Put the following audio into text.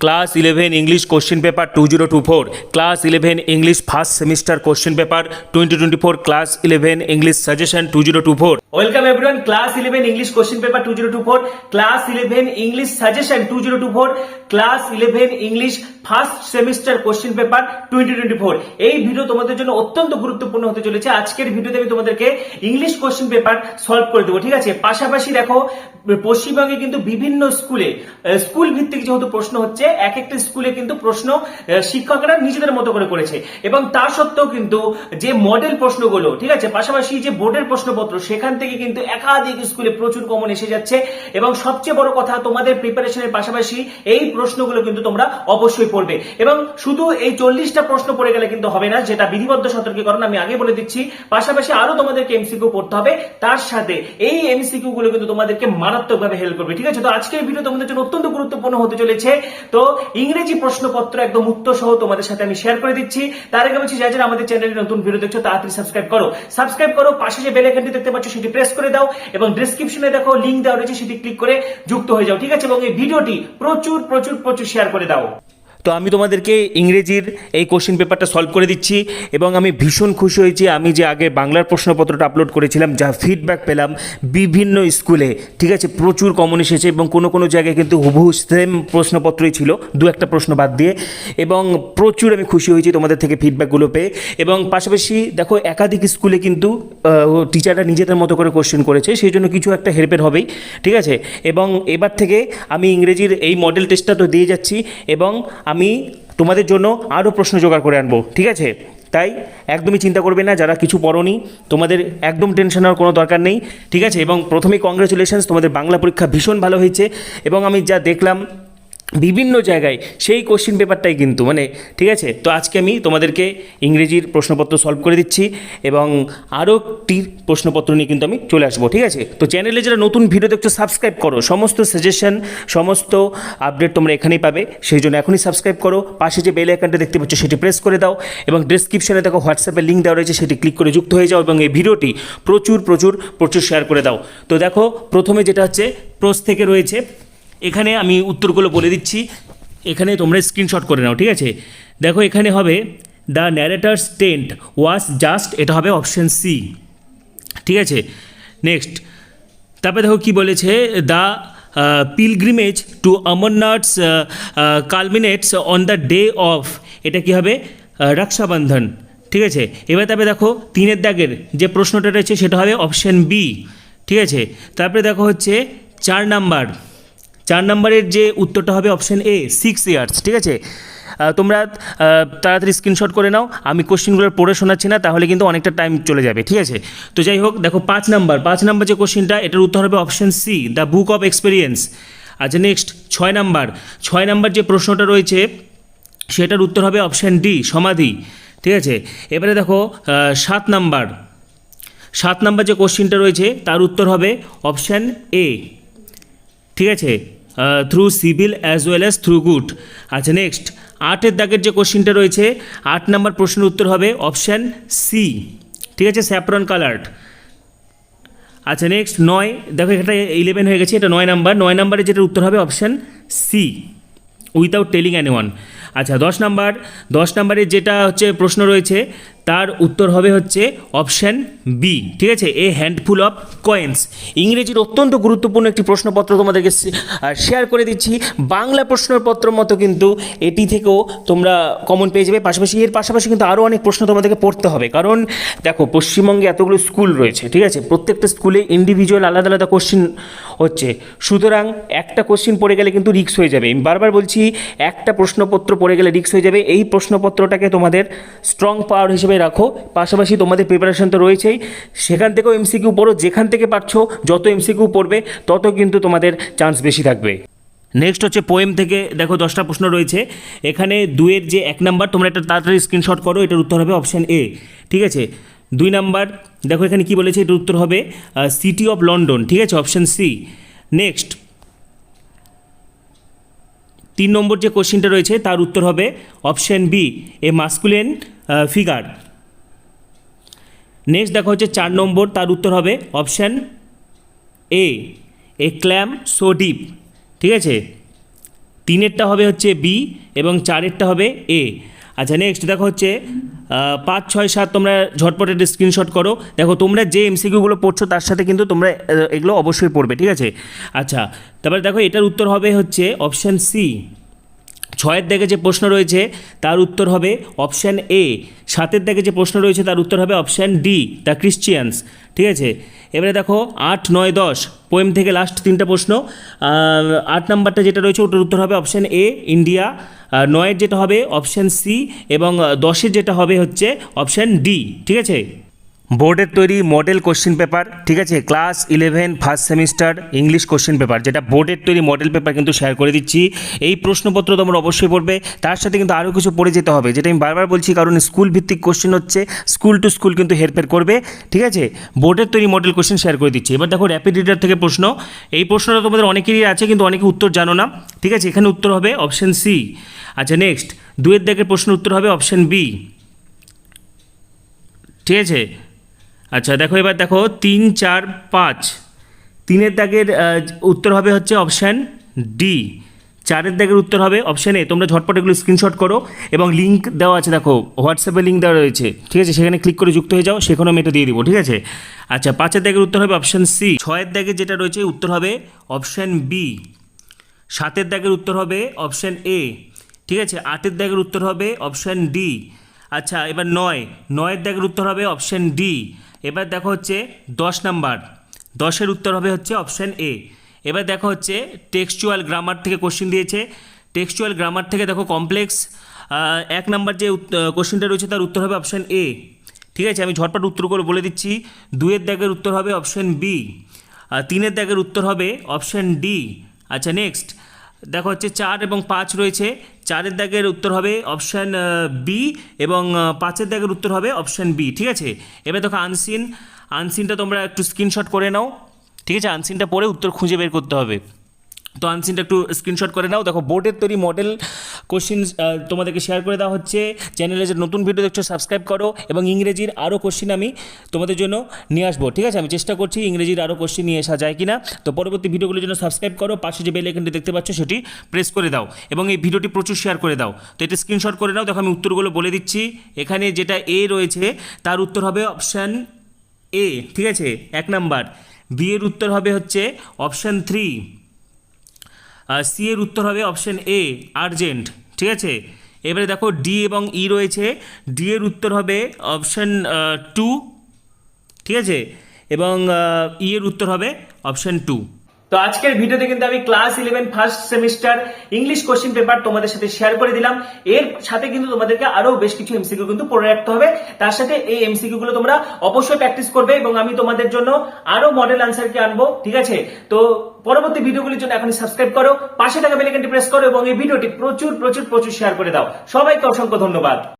Class 11 English question paper 2024, class 11 English first semester question paper 2024, class 11 English suggestion 2024। Welcome everyone, class 11 English question paper 2024, class 11 English suggestion 2024, class 11 English first semester question paper 2024। এই video তোমাদের জন্য অত্যন্ত গুরুত্বপূর্ণ হতে চলেছে। আজকের ভিডিওতে আমি তোমাদেরকে ইংলিশ কোশ্চেন পেপার সলভ করে দেবো, ঠিক আছে। পাশাপাশি দেখো, পশ্চিমবঙ্গে কিন্তু বিভিন্ন স্কুল ভিত্তিক যেহেতু প্রশ্ন হচ্ছে, এক একটা স্কুলে কিন্তু প্রশ্ন শিক্ষকরা নিজেদের মতো করে করেছে, এবং তা সত্ত্বেও কিন্তু যে মডেল প্রশ্নগুলো, ঠিক আছে, পাশাপাশি যে বোর্ডের প্রশ্নপত্র, সেখান থেকে কিন্তু একাধিক স্কুলে প্রচুর কমন এসে যাচ্ছে। এবং সবচেয়ে বড় কথা, তোমাদের প্রিপারেশনের পাশাপাশি এই প্রশ্নগুলো কিন্তু তোমরা অবশ্যই পড়বে। এবং শুধু এই 40টা প্রশ্ন পড়ে গেলে কিন্তু হবে না, যেটা বিধিবদ্ধ সতর্কীকরণ, আমি আগে বলে দিচ্ছি। পাশাপাশি আরো তোমাদেরকে এমসিকিউ পড়তে হবে, তার সাথে এই এমসিকিউ গুলো কিন্তু তোমাদেরকে মারাত্মকভাবে হেল্প করবে, ঠিক আছে। তো আজকের ভিডিও তোমাদের জন্য অত্যন্ত গুরুত্বপূর্ণ হতে চলেছে। তো ইংরেজি প্রশ্নপত্র একদম উত্তর সহ তোমাদের সাথে আমি শেয়ার করে দিচ্ছি। তার আগে বলছি, যারা আমাদের চ্যানেলে নতুন ভিডিও দেখছো তাড়াতাড়ি সাবস্ক্রাইব করো, পাশে যে বেল আইকনটি দেখতে পাচ্ছ সেটি প্রেস করে দাও, এবং ডেসক্রিপশনে দেখো লিংক দেওয়া রয়েছে, সেটি ক্লিক করে যুক্ত হয়ে যাও, ঠিক আছে। এবং এই ভিডিওটি প্রচুর প্রচুর প্রচুর শেয়ার করে দাও। তো আমি তোমাদেরকে ইংরেজির এই কোশ্চেন পেপারটা সলভ করে দিচ্ছি, এবং আমি ভীষণ খুশি হয়েছি। আমি যে আগে বাংলার প্রশ্নপত্রটা আপলোড করেছিলাম, যা ফিডব্যাক পেলাম বিভিন্ন স্কুলে, ঠিক আছে, প্রচুর কমন এসেছে, এবং কোনো জায়গায় কিন্তু হুবহু সেম প্রশ্নপত্রই ছিল, দু একটা প্রশ্ন বাদ দিয়ে। এবং প্রচুর আমি খুশি হয়েছি তোমাদের থেকে ফিডব্যাকগুলো পেয়ে। এবং পাশাপাশি দেখো, একাধিক স্কুলে কিন্তু টিচাররা নিজেদের মতো করে কোশ্চেন করেছে, সেই জন্য কিছু একটা হেরফের হবেই, ঠিক আছে। এবং এবার থেকে আমি ইংরেজির এই মডেল টেস্টটা তো দিয়ে যাচ্ছি, এবং আমি তোমাদের জন্য আরও প্রশ্ন জোগাড় করে আনবো, ঠিক আছে। তাই একদমই চিন্তা করবে না, যারা কিছু পড়োনি, তোমাদের একদম টেনশন হওয়ার কোনো দরকার নেই, ঠিক আছে। এবং প্রথমেই কংগ্রেচুলেশনস, তোমাদের বাংলা পরীক্ষা ভীষণ ভালো হয়েছে। এবং আমি যা দেখলাম বিভিন্ন জায়গায় সেই কোশ্চেন পেপারটাই কিন্তু ঠিক আছে। তো আজকে আমি তোমাদেরকে ইংরেজির প্রশ্নপত্র সলভ করে দিচ্ছি, এবং আরও একটি প্রশ্নপত্র নিয়ে কিন্তু আমি চলে আসবো, ঠিক আছে। তো চ্যানেলে যারা নতুন ভিডিও দেখছো, সাবস্ক্রাইব করো, সমস্ত সাজেশন, সমস্ত আপডেট তোমরা এখানেই পাবে, সেই জন্য এখনই সাবস্ক্রাইব করো। পাশে যে বেল আইকনটা দেখতে পাচ্ছ সেটি প্রেস করে দাও, এবং ডেসক্রিপশনে দেখো হোয়াটসঅ্যাপের লিঙ্ক দেওয়া রয়েছে, সেটি ক্লিক করে যুক্ত হয়ে যাও, এবং এই ভিডিওটি প্রচুর প্রচুর প্রচুর শেয়ার করে দাও। তো দেখো, প্রথমে যেটা হচ্ছে প্রশ্ন থেকে রয়েছে, এখানে আমি উত্তরগুলো বলে দিচ্ছি, এখানে তোমরা স্ক্রিনশট করে নাও, ঠিক আছে। দেখো, এখানে হবে the narrator's tent was just, এটা হবে অপশন সি, ঠিক আছে। নেক্সট, তারপরে দেখো কি বলেছে, the pilgrimage to Amarnath's culminates on the day of, এটা কি হবে রক্ষাবন্ধন, ঠিক আছে। এবার তারপরে দেখো 3 দাগের যে প্রশ্নটা রয়েছে সেটা হবে অপশন বি, ঠিক আছে। তারপরে দেখো হচ্ছে 4 নাম্বারের যে উত্তরটা হবে অপশন এ, 6 ইয়ার্স, ঠিক আছে। তোমরা তাড়াতাড়ি স্ক্রিনশট করে নাও, আমি কোশ্চেনগুলো পড়ে শোনাচ্ছি না, তাহলে কিন্তু অনেকটা টাইম চলে যাবে, ঠিক আছে। তো যাই হোক, দেখো 5 নাম্বার যে কোশ্চেনটা, এটার উত্তর হবে option C, the book of experience. আচ্ছা, নেক্সট 6 নাম্বার যে প্রশ্নটা রয়েছে সেটার উত্তর হবে অপশন ডি, সমাধি, ঠিক আছে। এবারে দেখো 7 নাম্বার যে কোশ্চেনটা রয়েছে তার উত্তর হবে অপশন এ, ঠিক আছে, through civil as well as through good. আচ্ছা, নেক্সট 8 দাগের যে কোশ্চেনটা রয়েছে, 8 নাম্বার প্রশ্নের উত্তর হবে অপশান সি, ঠিক আছে, স্যাফরন কালার্ড। আচ্ছা, নেক্সট 9, দেখো এটা 11 হয়ে গেছে, এটা 9 নাম্বারে যেটার উত্তর হবে option C, without telling anyone. আচ্ছা, 10 নাম্বারের যেটা হচ্ছে প্রশ্ন রয়েছে তার উত্তর হবে হচ্ছে অপশান বি, ঠিক আছে, এ হ্যান্ডফুল অফ কয়েন্স। ইংরেজির অত্যন্ত গুরুত্বপূর্ণ একটি প্রশ্নপত্র তোমাদেরকে শেয়ার করে দিচ্ছি। বাংলা প্রশ্নপত্র মতো কিন্তু এটি থেকেও তোমরা কমন পেয়ে যাবে। এর পাশাপাশি কিন্তু আরও অনেক প্রশ্ন তোমাদেরকে পড়তে হবে, কারণ দেখো, পশ্চিমবঙ্গে এতগুলো স্কুল রয়েছে, ঠিক আছে, প্রত্যেকটা স্কুলে ইন্ডিভিজুয়াল আলাদা আলাদা কোশ্চেন হচ্ছে, সুতরাং একটা কোশ্চেন পড়ে গেলে কিন্তু রিস্ক হয়ে যাবে। আমি বারবার বলছি, একটা প্রশ্নপত্র পড়ে গেলে রিস্ক হয়ে যাবে। এই প্রশ্নপত্রটাকে তোমাদের স্ট্রং পাওয়ার হিসেবে রাখো, পাশাপাশি তোমাদের প্রিপারেশন তো রয়েছেই, সেখান থেকেও এমসিকিউ পড়ো, যেখান থেকে পারছো যত এমসিকিউ পড়বে তত কিন্তু তোমাদের চান্স বেশি থাকবে। নেক্সট হচ্ছে পোয়েম থেকে, দেখো 10টা প্রশ্ন রয়েছে, এখানে 2-এর যে 1 নাম্বার, তোমরা এটা তাড়াতাড়ি স্ক্রিনশট করো, এটার উত্তর হবে অপশান এ, ঠিক আছে। 2 নাম্বার, দেখো এখানে কি বলেছে, এটার উত্তর হবে সিটি অফ লন্ডন, ঠিক আছে, অপশান সি। নেক্সট 3 নম্বর যে কোশ্চেনটা রয়েছে তার উত্তর হবে অপশান বি, এ মাস্কুলিন ফিগার। নেক্সট দেখো হচ্ছে 4 নম্বর, তার উত্তর হবে option A, A clam so deep, ঠিক আছে। তিনেরটা হবে হচ্ছে বি এবং চারেরটা হবে এ। আচ্ছা নেক্সট দেখো হচ্ছে 5, 6, 7 তোমরা ঝটপট একটা স্ক্রিনশট করো। দেখো তোমরা যে এমসিকিউগুলো পড়ছো তার সাথে কিন্তু তোমরা এগুলো অবশ্যই পড়বে, ঠিক আছে। আচ্ছা তারপরে দেখো এটার উত্তর হবে হচ্ছে অপশান সি। 6-এর দাগে যে প্রশ্ন রয়েছে তার উত্তর হবে অপশান এ। 7-এর দাগে যে প্রশ্ন রয়েছে তার উত্তর হবে অপশান ডি, দ্য ক্রিশ্চিয়ানস, ঠিক আছে। এবারে দেখো 8, 9, 10 পোয়েম থেকে লাস্ট 3টা প্রশ্ন। 8 নাম্বারটা যেটা রয়েছে ওটার উত্তর হবে অপশান এ, ইন্ডিয়া। 9-এর যেটা হবে অপশান সি এবং 10-এর যেটা হবে হচ্ছে অপশান ডি, ঠিক আছে। বোর্ডের তৈরি মডেল কোশ্চেন পেপার, ঠিক আছে, class 11 first semester English question paper, যেটা বোর্ডের তৈরি মডেল পেপার কিন্তু শেয়ার করে দিচ্ছি। এই প্রশ্নপত্র তোমরা অবশ্যই পড়বে, তার সাথে কিন্তু আরও কিছু পড়ে যেতে হবে, যেটা আমি বারবার বলছি, কারণ স্কুল ভিত্তিক কোশ্চেন হচ্ছে, স্কুল টু স্কুল কিন্তু হেরফের করবে, ঠিক আছে। বোর্ডের তৈরি মডেল কোশ্চেন শেয়ার করে দিচ্ছি। এবার দেখো র্যাপিড রিডার থেকে প্রশ্ন। এই প্রশ্নটা তোমাদের অনেকেরই আছে কিন্তু অনেকে উত্তর জানো না, ঠিক আছে। এখানে উত্তর হবে অপশান সি। আচ্ছা নেক্সট 2-এর দাগের প্রশ্ন উত্তর হবে অপশান বি, ঠিক আছে। আচ্ছা দেখো এবার দেখো 3, 4, 5 3-এর দাগের উত্তর হবে হচ্ছে অপশান ডি। 4-এর দাগের উত্তর হবে অপশান এ। তোমরা ঝটপট এগুলো স্ক্রিনশট করো এবং লিঙ্ক দেওয়া আছে, দেখো হোয়াটসঅ্যাপে লিঙ্ক দেওয়া রয়েছে, ঠিক আছে, সেখানে ক্লিক করে যুক্ত হয়ে যাও, সেখানেও আমি এটা দিয়ে দিব, ঠিক আছে। আচ্ছা 5-এর দাগের উত্তর হবে অপশান সি। 6-এর দাগের যেটা রয়েছে উত্তর হবে অপশান বি। 7-এর দাগের উত্তর হবে অপশান এ, ঠিক আছে। 8-এর দাগের উত্তর হবে অপশান ডি। আচ্ছা এবার 9-এর দাগের উত্তর হবে অপশান ডি। এবার দেখো হচ্ছে 10 নাম্বার, 10-এর উত্তর হবে হচ্ছে অপশান এ। এবার দেখো হচ্ছে টেক্সচুয়াল গ্রামার থেকে কোশ্চেন দিয়েছে। টেক্সচুয়াল গ্রামার থেকে দেখো কমপ্লেক্স 1 নাম্বার যে কোশ্চেনটা রয়েছে তার উত্তর হবে অপশান এ, ঠিক আছে। আমি ঝটপট উত্তরগুলো বলে দিচ্ছি। 2-এর দাগের উত্তর হবে অপশান বি। 3-এর দাগের উত্তর হবে অপশান ডি। আচ্ছা নেক্সট দেখো হচ্ছে 4 এবং 5 রয়েছে। 4-এর দাগের উত্তর হবে অপশান বি এবং 5-এর দাগের উত্তর হবে অপশান বি, ঠিক আছে। এবার দেখো আনসিনটা তোমরা একটু স্ক্রিনশট করে নাও, ঠিক আছে। আনসিনটা পড়ে উত্তর খুঁজে বের করতে হবে, তো আনসিনটা একটু স্ক্রিনশট করে নাও। দেখো বোর্ডের তৈরি মডেল কোশ্চেন তোমাদেরকে শেয়ার করে দেওয়া হচ্ছে। চ্যানেলে যে নতুন ভিডিও দেখছো সাবস্ক্রাইব করো এবং ইংরেজির আরও কোশ্চেন আমি তোমাদের জন্য নিয়ে আসবো, ঠিক আছে। আমি চেষ্টা করছি ইংরেজির আরও কোশ্চেন নিয়ে আসা যায় কিনা। তো পরবর্তী ভিডিওগুলোর জন্য সাবস্ক্রাইব করো, পাশে যে বেল আইকনটি দেখতে পাচ্ছ সেটি প্রেস করে দাও এবং এই ভিডিওটি প্রচুর শেয়ার করে দাও। তো এটা স্ক্রিনশট করে নাও। দেখো আমি উত্তরগুলো বলে দিচ্ছি। এখানে যেটা এ রয়েছে তার উত্তর হবে অপশান এ, ঠিক আছে, 1 নাম্বার। বি এর উত্তর হবে হচ্ছে অপশান 3। সি এর উত্তর হবে অপশান এ, আর্জেন্ট, ঠিক আছে। এবারে দেখো ডি এবং ই রয়েছে। ডি এর উত্তর হবে অপশান 2, ঠিক আছে, এবং ই এর উত্তর হবে অপশান 2। তো আজকের ভিডিওতে কিন্তু আমি class 11 first semester English question paper তোমাদের সাথে শেয়ার করে দিলাম। এর সাথে কিন্তু তোমাদেরকে আরো বেশ কিছু এমসিকিউ কিন্তু পড়ে রাখতে হবে। তার সাথে এই এমসিকিউ গুলো তোমরা অবশ্যই প্র্যাকটিস করবে এবং আমি তোমাদের জন্য আরো মডেল আনসার কে আনবো, ঠিক আছে। তো পরবর্তী ভিডিওগুলির জন্য এখন সাবস্ক্রাইব করো, পাশে থাকা বেল আইকনটি প্রেস করো এবং এই ভিডিওটি প্রচুর প্রচুর প্রচুর শেয়ার করে দাও। সবাইকে অসংখ্য ধন্যবাদ।